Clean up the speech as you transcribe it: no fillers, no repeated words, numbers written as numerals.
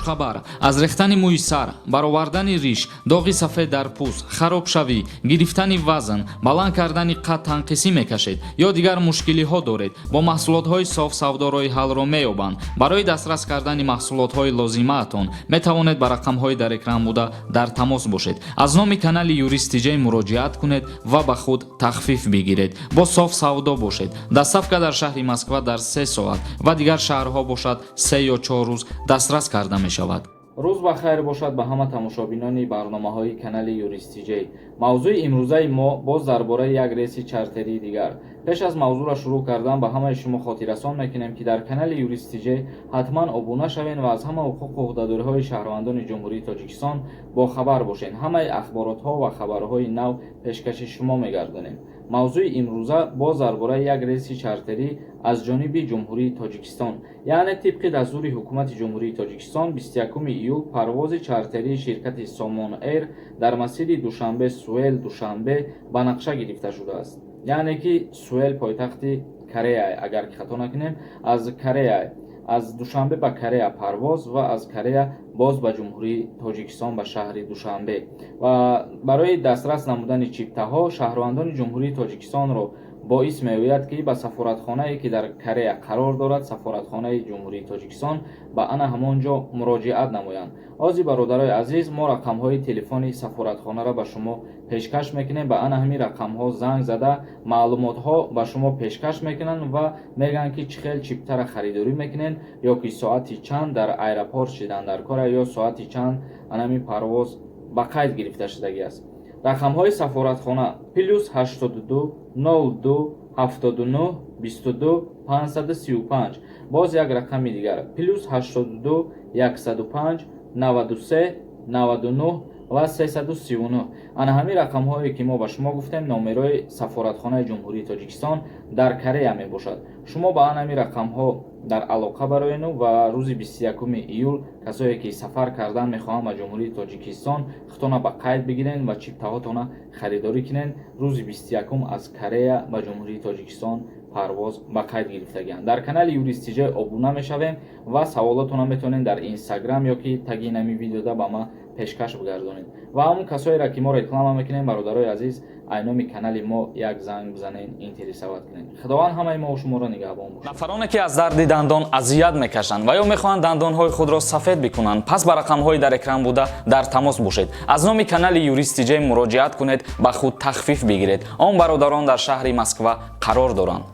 хушхабар аз рехтани мӯи сар, баровардани риш, доғи сафед дар пӯст, харобшавӣ, гирифтани вазн, баланд кардани қад танқисӣ мекашед ё дигар мушкилиҳо доред, бо маҳсулотҳои соф савдо роҳи ҳалро меёбанд. Барои дастрас кардани маҳсулотҳои лозимаатон метавонед ба рақамҳои дар экран буда дар тамос бошед. Аз номи канали юристиҷей муроҷиат кунед ва ба худ тахфиф бигиред. Бо соф савдо бошед. Доставка дар шаҳри Москва дар 3 соат ва дигар шаҳрҳо бошад 3 ё 4 рӯз дастрас карда мешавад. рӯз ба хайр бошад ба ҳама тамошобинони барномаҳои канали юристиҷей. мавзӯи имрӯзаи мо боз дар бораи як рейси чартерии дигар. пеш аз мавзӯъро шурӯъ кардан ба ҳамаи шумо хотиррасон мекунем ки дар канали юристиҷей ҳатман обуна шавен ва аз ҳама ҳуқуқу ҳуқуқдории шаҳрвандони ҷумҳурии Тоҷикистон бохабар бошен. ҳамаи ахборотҳо ва хабарҳои нав пешкаши шумо мегардонем. мавзӯи имрӯза боз дар бораи як рейси чартерӣ аз ҷониби ҷумҳурии Тоҷикистон, яъне тибқи дастури ҳукумати ҷумҳурии Тоҷикистон 21 июл парвози чартерии ширкати Somon Air дар масири Душанбе Суэл Душанбе ба нақша гирифта шудааст. яъне ки Суэл пойтахти Корея, агар ки хато накунем, аз Корея, аз Душанбе ба Корея парвоз ва аз Корея боз ба ҷумҳурии Тоҷикистон ба шаҳри Душанбе. ва барои дастрас намудани чиптаҳо шаҳрвандони ҷумҳурии Тоҷикистонро боис меояд ки ба сафоратхонае ки дар Корея қарор дорад, сафоратхонаи ҷумҳурии Тоҷикистон ба ана ҳамон ҷо муроҷиат намоянд. ози бародарои азиз, мо рақамҳои телефони сафоратхонаро ба шумо пешкаш мекунем. ба ана ҳамин рақамҳо занг зада маълумотҳо ба шумо пешкаш мекунанд ва мегӯянд ки чӣ хел чиптара харидорӣ мекунед ё ки соати чанд дар аэропорт шидан дар кора ё соати чанд анамин парвоз ба қайд гирифта шудагӣ аст. рақамҳои сафоратхона +82 02 79 22 535. боз як рақами дигар +82 105 93 99 ва 339. ана ҳамин рақамҳое ки мо ба шумо гуфтем номерои сафоратхонаи ҷумҳурии Тоҷикистон дар Корея мебошад. шумо ба ана ҳамин рақамҳо дар алоқа бароену ва рӯзи 21 июл касое ки сафар кардан мехоҳанд ба ҷумҳурии Тоҷикистон худтона ба қайд бигирен ва чиптаҳотона харидорӣ кунен. рӯзи 21 аз Корея ба ҷумҳурии Тоҷикистон парвоз ба қайд гирифтагианд. дар канали юристиҷей обуна мешавем ва саволотона метавонед дар Instagram ё ки таги нами видеода ба ма пешкаш бигардонед. ва ҳамун касоеро ки мо реклама мекунем, бародарои азиз, айноми канали мо як занг бизанен, интересоват кунед. худованд ҳамаи мо шуморо нигаҳбон бошад. нафароне ки аз дарди дандон азият мекашанд ва ё мехоҳанд дандонҳои худро сафед бикунанд, пас ба рақамҳои дар экран буда дар тамос бошед. аз номи канали юристиҷей муроҷиат кунед, ба худ тахфиф бигиред. он бародарон дар шаҳри Москва қарор доранд.